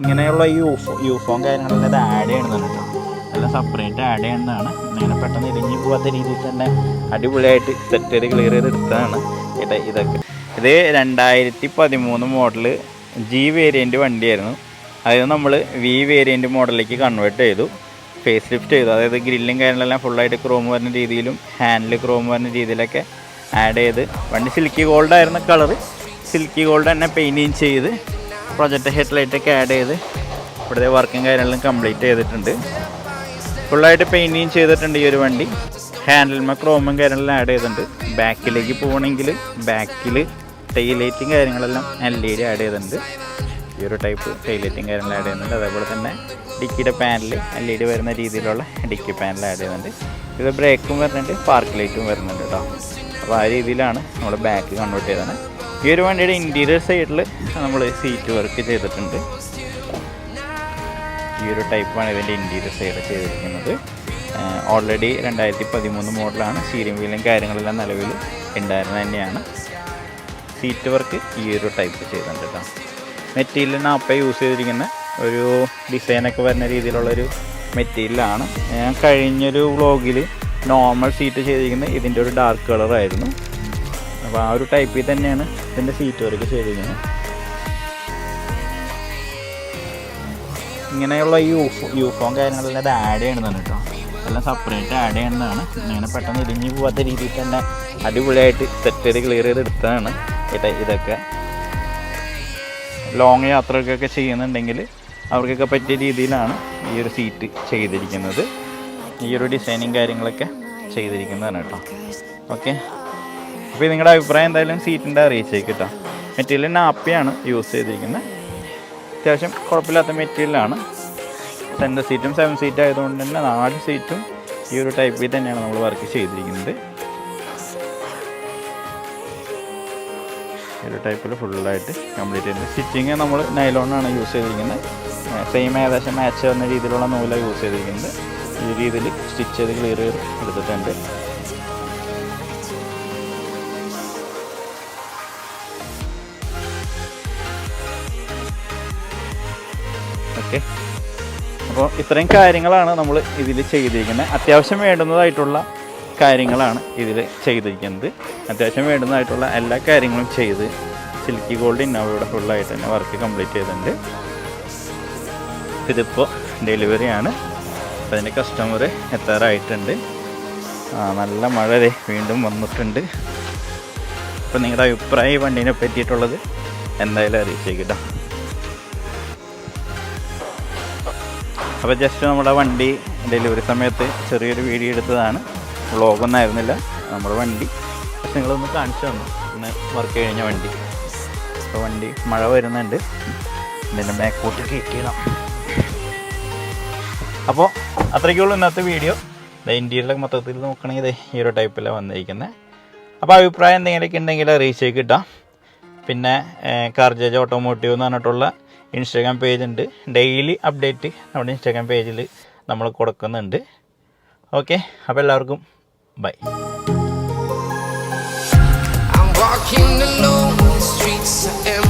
ഇങ്ങനെയുള്ള ഈ യൂഫോം കാര്യങ്ങളെല്ലാം ഇത് ആഡ് ചെയ്യണമെന്നുണ്ട് കേട്ടോ. എല്ലാം സെപ്പറേറ്റ് ആഡ് ചെയ്യേണ്ടതാണ്. ഇങ്ങനെ പെട്ടെന്ന് ഇടിഞ്ഞു പോകാത്ത രീതിയിൽ തന്നെ അടിപൊളിയായിട്ട് സെറ്റ് ചെയ്ത് ക്ലിയർ ചെയ്ത് എടുത്തതാണ് ഇതൊക്കെ. ഇത് 2013 മോഡല് ജി വേരിയൻറ്റ് വണ്ടിയായിരുന്നു. അതായത് നമ്മൾ വി വേരിയൻറ്റ് മോഡലിലേക്ക് കൺവേർട്ട് ചെയ്തു, ഫേസ് ലിഫ്റ്റ് ചെയ്തു. അതായത് ഗ്രില്ലും കാര്യങ്ങളെല്ലാം ഫുള്ളായിട്ട് ക്രോം വരുന്ന രീതിയിലും ഹാൻഡിൽ ക്രോം വരുന്ന രീതിയിലൊക്കെ ആഡ് ചെയ്ത്, വണ്ടി സിൽക്കി ഗോൾഡ് ആയിരുന്ന കളറ് സിൽക്കി ഗോൾഡ് തന്നെ പെയിൻറ്റിങ് ചെയ്ത് പ്രൊജക്റ്റ് ഹെഡ്ലൈറ്റൊക്കെ ആഡ് ചെയ്ത് ഇവിടുത്തെ വർക്കും കാര്യങ്ങളും കംപ്ലീറ്റ് ചെയ്തിട്ടുണ്ട്. ഫുള്ളായിട്ട് പെയിൻറ്റിങ് ചെയ്തിട്ടുണ്ട് ഈ ഒരു വണ്ടി. ഹാൻഡിൽമ ക്രോമും കാര്യങ്ങളെല്ലാം ആഡ് ചെയ്തിട്ടുണ്ട്. ബാക്കിലേക്ക് പോകണമെങ്കിൽ ബാക്കിൽ ടൈലൈറ്റും കാര്യങ്ങളെല്ലാം LED ആഡ് ചെയ്തിട്ടുണ്ട്. ഈ ഒരു ടൈപ്പ് ടൈലൈറ്റും കാര്യങ്ങളും ആഡ് ചെയ്യുന്നുണ്ട്. അതേപോലെ തന്നെ ഡിക്കിയുടെ പാനൽ LED വരുന്ന രീതിയിലുള്ള ഡിക്കി പാനൽ ആഡ് ചെയ്യുന്നുണ്ട്. ഇത് ബ്രേക്കും വരുന്നുണ്ട്, പാർക്ക് ലൈറ്റും വരുന്നുണ്ട് കേട്ടോ. അപ്പോൾ ആ രീതിയിലാണ് നമ്മൾ ബാക്ക് കൺവേർട്ട് ചെയ്തത്. ഈ ഒരു വണ്ടിയുടെ ഇൻറ്റീരിയർ സൈഡിൽ നമ്മൾ സീറ്റ് വർക്ക് ചെയ്തിട്ടുണ്ട്. ഈ ഒരു ടൈപ്പാണ് ഇതിൻ്റെ ഇൻറ്റീരിയർ സൈഡ് ചെയ്തിരിക്കുന്നത്. ഓൾറെഡി 2013 മോഡലാണ്. സ്റ്റീരിംഗ് വീലും കാര്യങ്ങളെല്ലാം നിലവിൽ ഉണ്ടായിരുന്നത് തന്നെയാണ്. സീറ്റ് വർക്ക് ഈ ഒരു ടൈപ്പ് ചെയ്തിട്ടുണ്ട് കേട്ടോ. മെറ്റീരിയലിന് അപ്പം യൂസ് ചെയ്തിരിക്കുന്ന ഒരു ഡിസൈനൊക്കെ വരുന്ന രീതിയിലുള്ളൊരു മെറ്റീരിയലാണ്. ഞാൻ കഴിഞ്ഞൊരു വ്ളോഗിൽ നോർമൽ സീറ്റ് ചെയ്തിരിക്കുന്നത് ഇതിൻ്റെ ഒരു ഡാർക്ക് കളറായിരുന്നു. അപ്പോൾ ആ ഒരു ടൈപ്പിൽ തന്നെയാണ് ഇതിൻ്റെ സീറ്റ് വർക്ക് ചെയ്തിരിക്കുന്നത്. ഇങ്ങനെയുള്ള ഈ യൂഫോം കാര്യങ്ങളെല്ലാം ഇത് ആഡ് ചെയ്യണമെന്നാണ് കേട്ടോ. എല്ലാം സെപ്പറേറ്റ് ആഡ് ചെയ്യേണ്ടതാണ്. ഇങ്ങനെ പെട്ടെന്ന് ഇടിഞ്ഞു പോകാത്ത രീതിയിൽ തന്നെ അടിപൊളിയായിട്ട് സെറ്റ് ചെയ്ത് ക്ലിയർ ചെയ്ത് എടുത്തതാണ് ഇതൊക്കെ. ലോങ് യാത്രകൾക്കൊക്കെ ചെയ്യുന്നുണ്ടെങ്കിൽ അവർക്കൊക്കെ പറ്റിയ രീതിയിലാണ് ഈ ഒരു സീറ്റ് ചെയ്തിരിക്കുന്നത്. ഈ ഒരു ഡിസൈനിങ് കാര്യങ്ങളൊക്കെ ചെയ്തിരിക്കുന്നതാണ് കേട്ടോ. ഓക്കെ, അപ്പോൾ നിങ്ങളുടെ അഭിപ്രായം എന്തായാലും സീറ്റിൻ്റെ അറിയിച്ചേക്ക് കേട്ടോ. മെറ്റീരിയൽ നാപ്പിയാണ് യൂസ് ചെയ്തിരിക്കുന്നത്. അത്യാവശ്യം കുഴപ്പമില്ലാത്ത മെറ്റീരിയലാണ്. സെൻറ്റർ സീറ്റും 7 സീറ്റ് ആയതുകൊണ്ട് തന്നെ 4 സീറ്റും ഈ ഒരു ടൈപ്പിൽ തന്നെയാണ് നമ്മൾ വർക്ക് ചെയ്തിരിക്കുന്നത്. ഈ ഒരു ടൈപ്പിൽ ഫുള്ളായിട്ട് കംപ്ലീറ്റ് ചെയ്യുന്നത്. സ്റ്റിച്ചിങ് നമ്മൾ നൈലോണാണ് യൂസ് ചെയ്തിരിക്കുന്നത്. സെയിം ഏകദേശം മാച്ച് ചെയ്യുന്ന രീതിയിലുള്ള നൂലാണ് യൂസ് ചെയ്തിരിക്കുന്നത്. ഈ രീതിയിൽ സ്റ്റിച്ച് ചെയ്ത് ക്ലിയർ ചെയ്ത് എടുത്തിട്ടുണ്ട്. ഓക്കെ, അപ്പോൾ ഇത്രയും കാര്യങ്ങളാണ് നമ്മൾ ഇതിൽ ചെയ്തിരിക്കുന്നത്. അത്യാവശ്യം വേണ്ടുന്നതായിട്ടുള്ള കാര്യങ്ങളാണ് ഇതിൽ ചെയ്തിരിക്കുന്നത്. അത്യാവശ്യം വേണ്ടുന്നതായിട്ടുള്ള എല്ലാ കാര്യങ്ങളും ചെയ്ത് സിൽക്കി ഗോൾഡ് ഇന്നോവയുടെ ഫുള്ളായിട്ട് തന്നെ വർക്ക് കംപ്ലീറ്റ് ചെയ്തിട്ടുണ്ട്. ഇതിപ്പോൾ ഡെലിവറിയാണ്. അപ്പോൾ അതിൻ്റെ കസ്റ്റമർ എത്താറായിട്ടുണ്ട്. നല്ല മഴ വീണ്ടും വന്നിട്ടുണ്ട്. അപ്പോൾ നിങ്ങളുടെ അഭിപ്രായം ഈ വണ്ടീനെ പറ്റിയിട്ടുള്ളത് എന്തായാലും അറിയിച്ചേക്കിട്ടോ. അപ്പോൾ ജസ്റ്റ് നമ്മുടെ വണ്ടി ഡെലിവറി സമയത്ത് ചെറിയൊരു വീഡിയോ എടുത്തതാണ്. വ്ളോഗൊന്നും ആയിരുന്നില്ല. നമ്മുടെ വണ്ടി പക്ഷെ നിങ്ങളൊന്ന് കാണിച്ചു തന്നു. ഇന്ന് വർക്ക് കഴിഞ്ഞ വണ്ടി. അപ്പോൾ വണ്ടി മഴ വരുന്നുണ്ട്. ഇതിൻ്റെ ബാക്കോട്ട് കയറ്റിയിടാം. അപ്പോൾ അത്രയ്ക്കുള്ളൂ ഇന്നത്തെ വീഡിയോ. ഇൻറ്റീരിയലൊക്കെ മൊത്തത്തിൽ നോക്കണമെങ്കിൽ ഈ ഒരു ടൈപ്പിലാണ് വന്നിരിക്കുന്നത്. അപ്പോൾ അഭിപ്രായം എന്തെങ്കിലുമൊക്കെ ഉണ്ടെങ്കിൽ അറിയിച്ചേക്ക് കിട്ടാം. പിന്നെ കാർജേജ് ഓട്ടോമോട്ടീവ് എന്ന് പറഞ്ഞിട്ടുള്ള ഇൻസ്റ്റാഗ്രാം പേജ് ഉണ്ട്. ഡെയിലി അപ്ഡേറ്റ് നമ്മുടെ ഇൻസ്റ്റാഗ്രാം പേജിൽ നമ്മൾ കൊടുക്കുന്നുണ്ട്. ഓക്കെ, അപ്പോൾ എല്ലാവർക്കും by. I'm walking alone, the streets are empty.